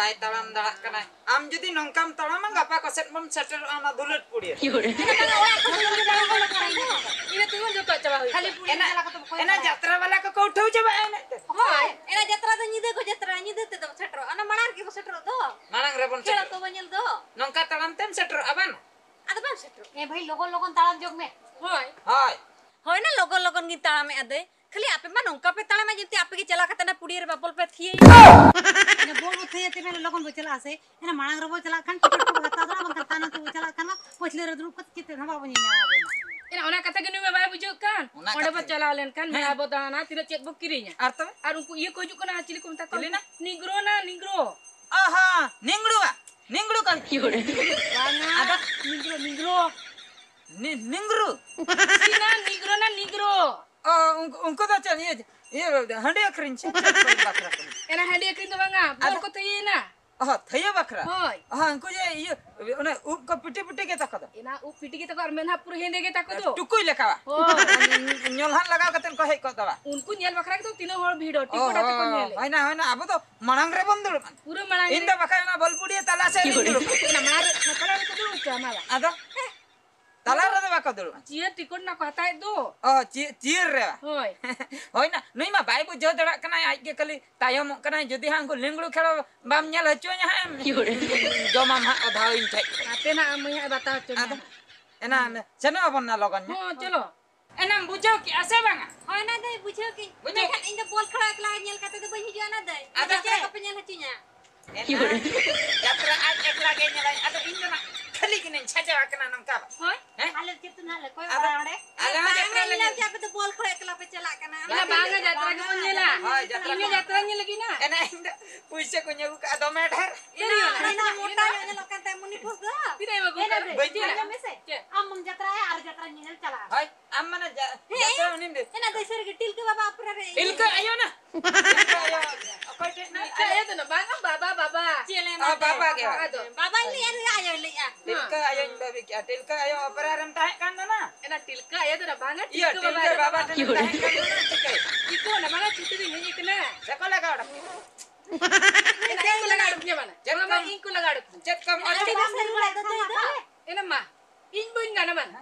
Bye ताड़ाम दाड़ा कना आम जुदी नंकाम ताड़ाम गापा कसेट मम सेटर आना दुलट पुड़िया इने तू जो तो चबा खाली पुड़ी चला को तो एना यात्रा वाला को उठाउ जबा एना होय एना यात्रा तो निदे को यात्रा निदे ते तो सेटर अना मणार के सेटर दो मानंग रे बन खेला तो बनिल दो नंका ताड़ाम तेम सेटर अबन आदा बन सेटर ए भाई लोगन लोगन ताळम जोग में होय हाय होय ना लोगन लोगन की ताळम में आदे खाली आपे मा नंका पे ताळम में जति आपे के चला कते ना पुड़ी रे बापल पे थिए ने बोल थे ते में लोगन बो चला से एना मणार रे बो चला खान टिकट को हता दो बन ताना तो चला खाना पछले रे दुप किते ना बाबू नि ना ina ona kata gini bae bujuk kan onde ba chala len kan me abo dana tira cek bok kirinya arta ar unku ieu ko juk kana cili kum ta na nigro aha ningru kan bana ada nigro ningru sina nigro oh unko da chan ye hande akrin che bakra ena handi akrin to banga bol ko tayina oh thaya bakra hoy aha unko je ye one up ko pite ke takada ina u piti kita ko ar menha pur hende ke takko do tukui leka hoy nyolhan lagaw katen ko hei ko dawa unku nyel bakra ke to tino hor bhido tikota te ko nyele hoina abo to manang re bondul pura manang inda bakay na bolpudiya tala se ningru ina manar na tala ko do chamala ada tala ra ba ko dulu cia tikot na ko hatai do oh cier re hoy hoina nui ma bai bu jo dara kana ai ke kali tayom kana jodi hang ko lingru khelo bam nyal hachunya ham jomam ha adhain thai ape na amai ha bata chu ada ena chano abon na logan ho chalo enam bujau ki ase banga होय ना दे बुझो कि बुझो खान इन बोल खड़ा एकला nail कते तो बहि जो ना दे ada चेरा को panel हचिnya yatra aj ekla ge nyalai ada indana khali ki nen chaja kana namka होय हैं? हाले के तू ना ले कोई बड़ा रे ala yatra ले क्या पे तो बोल खड़ा एकला पे चला kana ina banga jatra ke ponyela hoy jatra ini jatra nya lagi na ena inda puise ko nyagu ka do medher ना मोटा ने लोकन ते मुनि फस दो tidak mau gue बजना में से हम जत्रा है आर जत्रा निल चला hoy ammana jatra uninde एना देसर के टिल के बाबा अपरा रे ilka ayo na ilka ayo akoy tet na saya tu na banga baba चले ah baba ge बाबा ले आयो ले आ tilka ayo babi kya tilka ayo operaram tahe kan na ena tilka ya tu na banga iya tilka baba tahe kan na chikai iko na mana cuti ni ni kena sekolah ka oda ena iko lagadu punya mana mama iko lagadu chat kam अरे oda बस रुला तो ena ma in buin ngana mana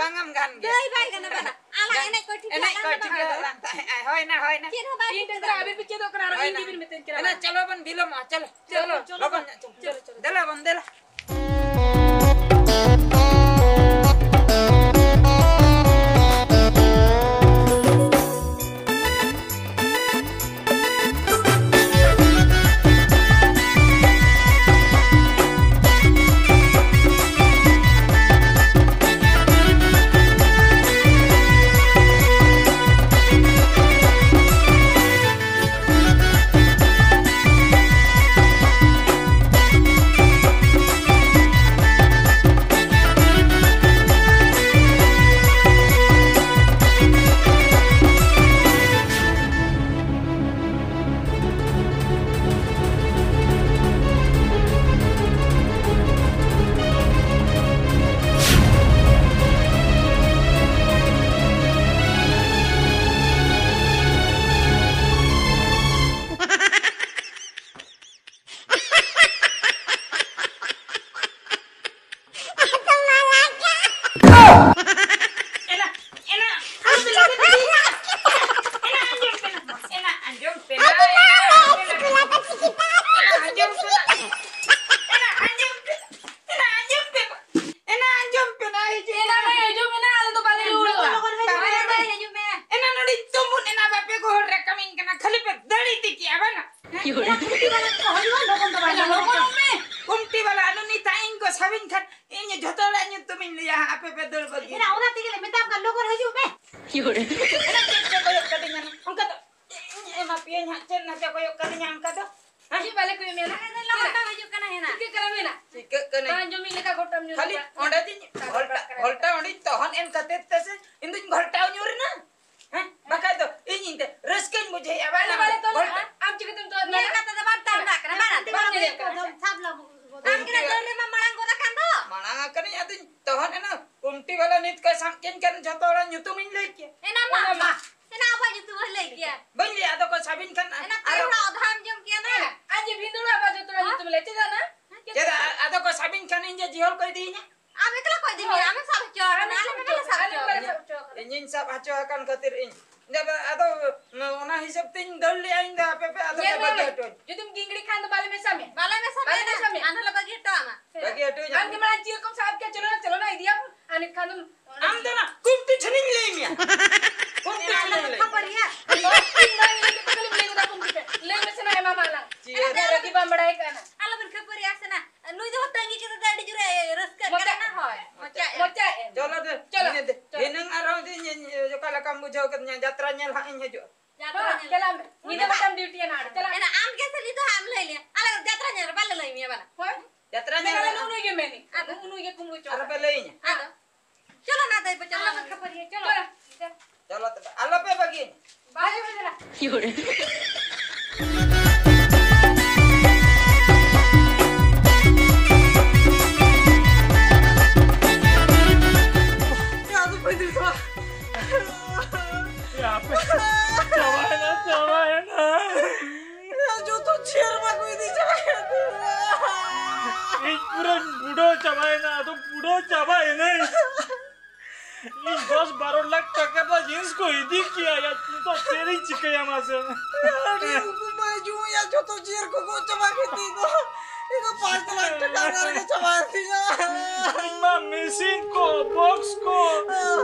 bangam gan ge दई भाई कना बना आला एने कोठी enai ko chikai dalam tahe hoy na किन बा in tendra abir piche do kena ro in dibir meten kena ena chalo ban bilom chalo logon chalo dela ban dela kumti wala anu ni taing ko sabin kan ini joto la nyu tumin liya ape pe dol bagi एना ओना तिगले मेता का लोगन हजू में ena cek koyok kadinya angka to ema piye nya chen na cek koyok kadinya angka to Aji balik ko mena एना लोगन हजू कना हेना ke kara mena sike kene ban jomi leka gotam nyu khali onda din holta ondi tohan en katet tase indun holta nyur na हैं बका तो ini te resken mujhe abala bale to am chikatum to ने कते दबा तार ना कना माना Bang, छाप ला हम किना दले मा मळंग गोदा खांदो manang akani adin tohan ena kumti wala nit ka samken kan joto la nyu tumin leke एना मा एना apa ju tu ले किया bang li ado ko sabin kan एना तेरा अधाम जम किया ना आज भिंदुड़ा बाजू तोरा जे तुम लेते जाना Jadi ada kau sabin kan inja jihol kau dinya. आमे कला कोई दिन आमे सब चो आमे सब चो Ingin sab hacu akan katir in. Jadi ada ona hisap tin dali aing dah pepe ada bagi atu. जो तुम गिंगड़ी खान तो बाले में सामे बाला में सब बाले में सामे आना लगा गिट्टा आमा Bagi atu आन nya. के मला चिर कम साहब के चलो ना इदिया आने Khan Am tu na kumti chhaning le mia. Kumti chhaning le. खबरिया ले में से ना मामा ला Cier. तेरा की बमड़ाई करना आला बन खबरिया से ना नुई जो टंगी के दाड़ी जुरे रस्का करना होय mocha Jolo de. Jolo. Ini de. Hinang arau di jo kala kamu jauh katnya jatra nyel hak inja jo. चला नी दे बटम ड्यूटी ना चला एना आम के से लीधो आम ले लिया आला यात्रा ने बाले लई मिया बाला होय Jatra मेरा nyel. नुनु के मैंने नुनु के कुमु चो Ala pe le nya. आलो चलो ना दई पे चलो ना खबरिया चलो Jolo te. Ala pe bagi. बाजे में चला Ya tu pe dir tha. यहाँ पे चबाए ना Ya jo to chair ma koi di chaya. एक पूरा बूढ़ो चबाए ना तो बूढ़ो चबाए नहीं ये 10-12 लाख टका का जींस को इदी किया या तो तेरी चिके यहाँ से Aduh, aku maju ya joto chair ko coba gitu itu 5 lakh टका करके coba दिया. इतना मशीन को बॉक्स को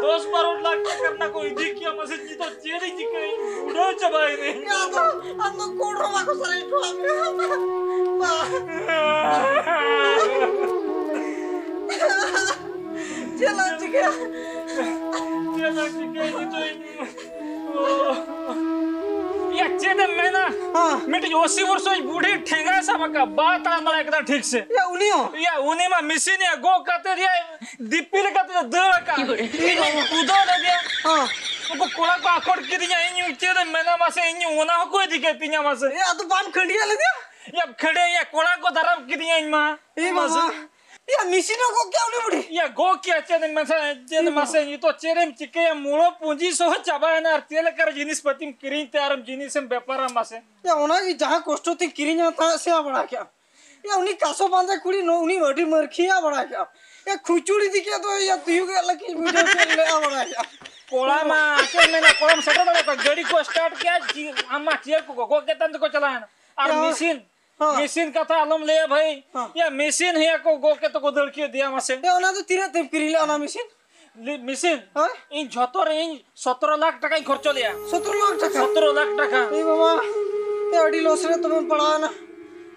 10-12 लाख टका करना को इदी किया मसे जी तो तेरी चिके बूढ़ो चबाए नहीं Ya tuh, aku kodoh aku sering Jalan juga. तेरा चिके जी तो या चेदे मैं ना मिट 80 वर्ष बूढ़ी ठेंगा सब का बात आंदला एकदम ठीक से Ya uni हो. या उने मा मिसिन या गो काते दिया दीपिल काते दर का उदो ले दिया को कोला को अकोड की दिया इन उचे दे मेना मासे इन ओना को दिके तिया मासे Ya tuh ban खंडिया ले दिया. या खड़े या कोला को धरम की दिया इन मा Eh mama. Ya misiनो को क्या उनी बुढ़ी. या गो किया चेदे मासे चेदे मासे ये तो चेरेम चिके या मूलो पूंजी सो चाबा ना तेल कर जिनिस पतिम किरिन तयारम जिनिसम व्यापार मासे Ya ona की जहाँ कष्टो ती किरिnya था से बड़ा क्या. Ya uni kaso बांधे कुड़ी नो uni वडी मरखिया बड़ा क्या. Ya खुचुड़ी दिखे तो या तुयु के लकी वीडियो के ले बड़ा क्या. कोला मा के मैंने कोलम सेटल का गाड़ी को स्टार्ट किया अम्मा चेयर को गो के तंद को चलाया और मशीन मशीन का था आलम ले भाई या मशीन है को गो के तो को दड़की दिया मसे Ya ona tuh तीन तेम किरिले ona mesin. मशीन हाँ? इन झतर इन 17 लाख टका खर्च लिया 17 लाख टका. 17 लाख टका ए बाबा. Ya अड़ी लोस रे तुम्हें पड़ा ना.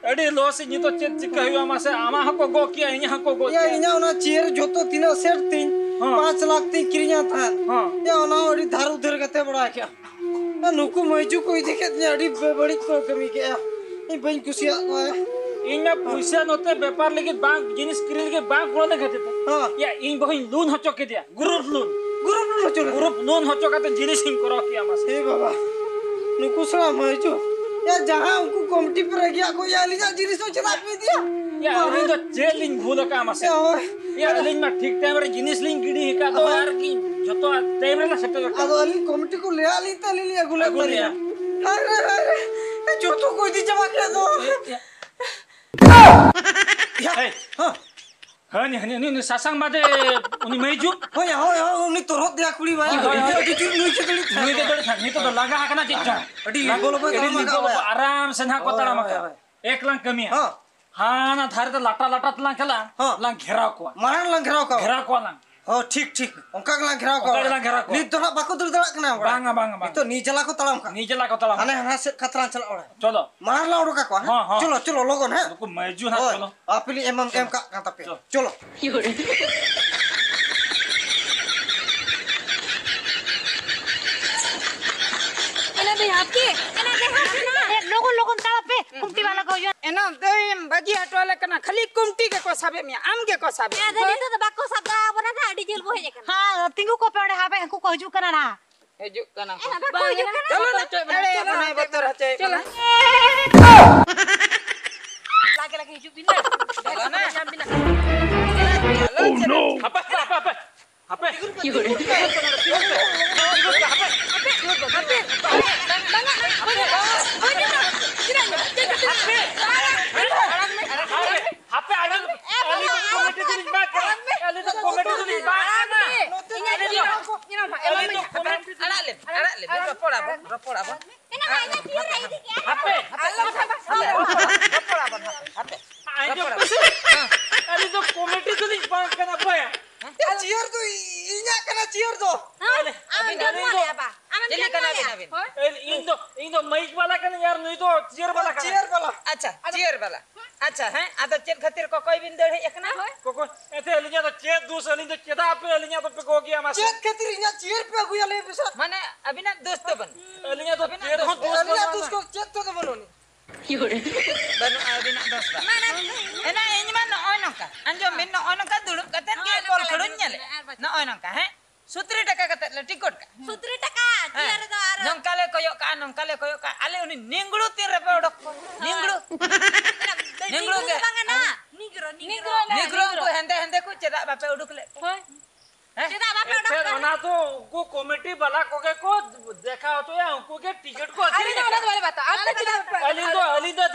अड़ी लॉस इन तो चेक चिक हुआ मसे आमा को गो किया इन को गो Ya inya ona चेयर जोतो तीन सेट तीन 5 लाख ती किरिnya था. हां Ya ona अड़ी धार उधर कते बड़ा क्या. Ya नुकु मजू कोई दिखे नी अड़ी बड़ी कमी के. ए बन कुसिया इन में पैसा नते व्यापार लेके बैंक जिनिस किरिल के बैंक बोले खाते थे हां या इन बहिन लोन हचो के दिया ग्रुप लोन ग्रुप लोन हचो का तो जिनिस इन करो किया मसे ए बाबा नुकु सरा मजू या जहां उनको कमिटी पर रह गया कोई आलिजा जिनिस तो चला पे दिया या अलिन तो जेल लिंग भूल का मसे या अलिन में ठीक टाइम रे जिनिस लिंग गिडी का तो यार की जतो टाइम रे सेटल कर अब अली कमिटी को ले आली त ले लिया गुला को लिया अरे अरे जो तो कोई दी जमा किया तो हां हनी हनी नि सासंग बादे उनी मेजू हो उनी तोरत दिया कुड़ी भाई अडी चुप नुई चकड़ी नुई दे दड़ था नि तो लगा हकना चिच्चा अडी बोलो भाई आराम से ना कोतरा मका एक लाख कमी है हां हां ना धारे तो लाटा लाटा तला खेला ला घेराव को मारन लं घेराव को ला हो ठीक उनका लं घेराव को उनका लं घेराव को नी तोरा बाको दड़ दड़ा कना बांगा तो नी जला को तलाम का नीचे ला कोतला हाने हाने से खतरा चला ओड़ा चलो मार ला उड़का को हाँ। चलो लोगन है को मेजू ना चलो आपली एम का काता पे चलो एना दे आपके एना दे हाथ लोगन ताला पे कुमटी वाला को जो एना देम बजी हटवाले कना खाली कुमटी के को साबे मिया आम के को साबे ए दे तो बाको सबदा बना था अडी जेल बोहे जकन हां तिंगु को पेड़े हाबे हकु को हजू कना ना हेजु कना एना बाको हजू कना चलो अरे बनाए बतर हचे चलो लागे लागे हजू बिना चलो ना जाम बिना Oh no apa Bang, Ali तो कमेटी अड़ा ले रपोड़ा बन एना आइना चियर रही थी क्या आपे रपोड़ा बन आपे आई जो अली तो कमेटी तो नहीं बांध करना पाया Ya cier tuh inya kena cier tuh. आम जन्म ले बा आम जल्दी करना बिन इन दो माइक वाला का यार नहीं तो चेयर वाला का Cier pala. अच्छा चेयर वाला अच्छा है आदो चेयर खातिर को कोई बिन दे एकना कोको एते अलिnya तो चेत दूस अलिnya तो चेता पे अलिnya तो पे को गया mas Cier ketir inya cier pe aku ya le bisa. माने अभी ना दोस्त बन अलिnya तो चेत हो दूस Ini aku kok cier tuh temen nih. बनु अभी ना दोस्त बन एना इन मन ओय नका अंजो मिन ओय नका दुड़ुब कतन के बोल खड़ुन ले ना ओय नका है 70 टका कतन ले टिकट का 70 टका चियर दो आर नंकाले कोयो का आले उनी निंगड़ू तीर रे ओडक निंगड़ू निंगड़ू के बंगना निग्रो निंगड़ू को हेंदे को चेदा बापे उडुक ले चेदा बापे फिर ना तो को कमेटी वाला को के को देखा हो तो या उनको के टिकट को अली ना उन्हें वाले बता आप तो अली तो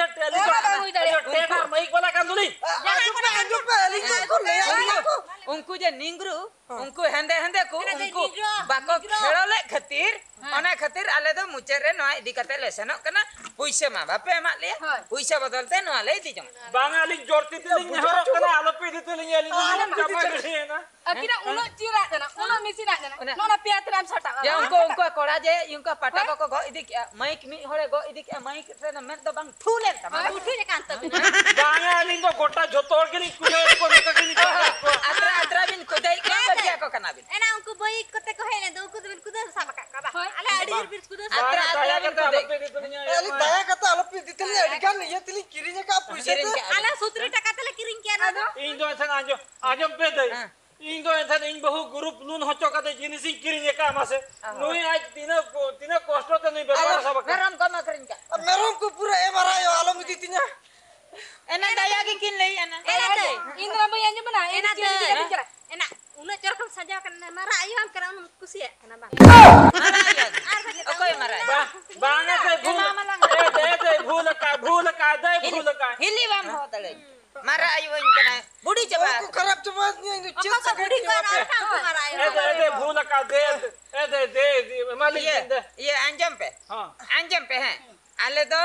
टेका माइक वाला का दुली Anjuk pe inya aku le aku. उनको जे निंगरू उनको हेंदे को उनको बाको खेलले खातिर ओना खातिर आले दो मुचेरे नवा इदी कते लेसनो कना पैसा मा बापे मा ले पैसा बदलते नवा ले दी जम बांगाली जोड़ती तिलिंग नेहरो कना आलो पे तिलिंग अली जमा गए ना अभी ना उन्हें चिरा देना उन्हें मिसी ना देना नोना प्यार राम छटा या उनको कोड़ा जे उनको पाटा को गो इदी माइक मी होले गो इदी माइक से न मेन तो बांग ठूले तमा उठी जे कांत बांगाली तो गोटा जोतोड़ के नहीं कुछ को निकल के नहीं अत्रा बिन खुदाई के बतिया को कना बिन एना उनको बोई कते कहेले दो कुद बिन कुद साबका का बा अले अड़ी बिर कुद अत्रा दया बिन करता खुदाई पे तिलिंग Ali daya kata alap pe ditil le kan ya tiling kirinya ka puisa tuh. अले 70 टका तले किरिंग के ना दो इन दो इंसान आजम पे दे इन दो इंसान इन बहु ग्रुप लून हो चुका थे जिनिस किरिंग का मासे नुई आज तीना कष्ट तो नहीं बेकार सब गरम को मकरिन का Merom ku pura emara yo alam ditinya. एना दया के किन ले एना एना दे इंद्र भाई अंजू बना एना एना दे चिरा एना उन्हें चरखम सजा करने मारा आयो हम करा हम खुशी है ना बा ओकोय मरा बांगा से भूल का हिली वाम हो तले मारा आयो इनकना बुढ़ी चबा Aku karap cepat nih itu cier का बुढ़ी को मारा आयो ए भूल का दे मालिक ये अंजम पे हैं आले दो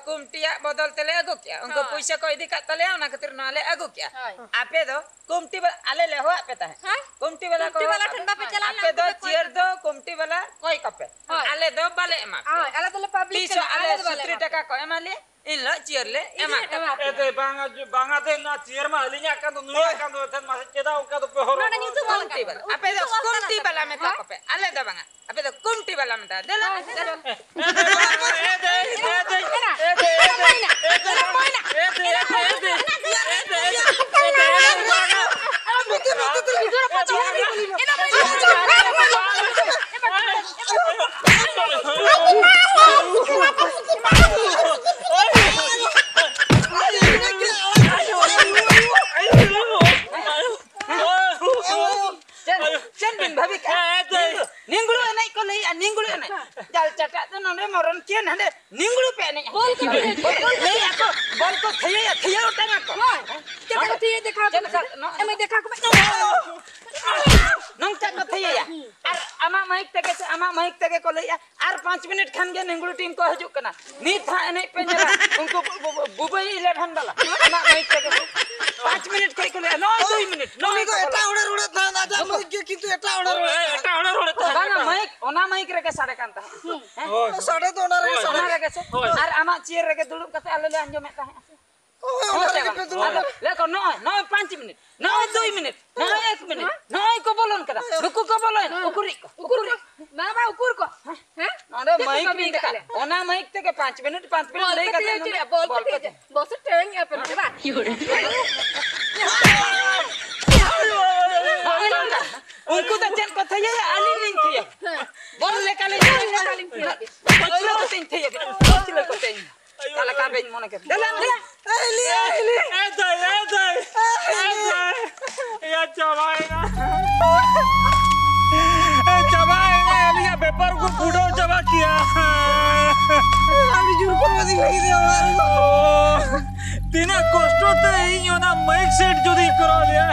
कुमटिया बदल तले अगो क्या उनको पैसा को इदी का तले ना खातिर नाले अगो क्या आपे दो कुमटी आले ले हो आपे ता है कुमटी वाला ठंडा पे चला आपे दो चेयर दो कुमटी वाला कोई कपे आले दो बाले एमा हां अला तो पब्लिक 30 आले 70 टका को एमा ले इन लो चेयर ले एमा ए बांगा दे ना चेयर में अलिnya kan तो नुया kan तो थन मासे चेदा उनका तो पे हो ना यूट्यूब वाला कुमटी वाला आपे दो कुमटी वाला में ता कपे आले दो बांगा आपे दो कुमटी वाला में ता दे लो चल बिन भाभी का निंगड़ू नहीं को ले निंगड़ू नहीं जाल चटा तो नने मरन के नने निंगड़ू पे नहीं बोल के ले आको बॉल को थैया उठाना को क्या देखो ये देखा मैं देखा को नंग तक को थैया यार आमा माइक तक को ले यार 5 मिनट खान के निंगड़ू टीम को हजू कना नी था नहीं पे जरा उनको बुबई 11 वाला आमा माइक तक 5 मिनट को ले 2 minute No nih kok eta udah ना ना जा mau gitu eta udah. बांगा माइक ओना माइक रे के साडे Kanta Sade tuh udah rasa. ओना रे के से और आमा चेयर रे के दुड़ुब कते आले ले अंजो में ता Oh udah lagi pedro. ले को 5 मिनट 2 मिनट 1 मिनट को बोलन करा रुकु को बोलन उकुरी बाबा उकुर को हैं अरे माइक भी देखा ओना माइक ते के 5 मिनट ले कते बोल के बस टेंग या पे बा उनको तो चल को थैया आली नहीं थैया बोल ले काले पचलो को तीन थैया पचलो को तीन काला का बेन मन के दला या चबाएगा अलिया पेपर को फूटो चबा किया Abi juru kok masih lagi dia बिना कष्ट तो यही ना माइक सेट जो करा लिया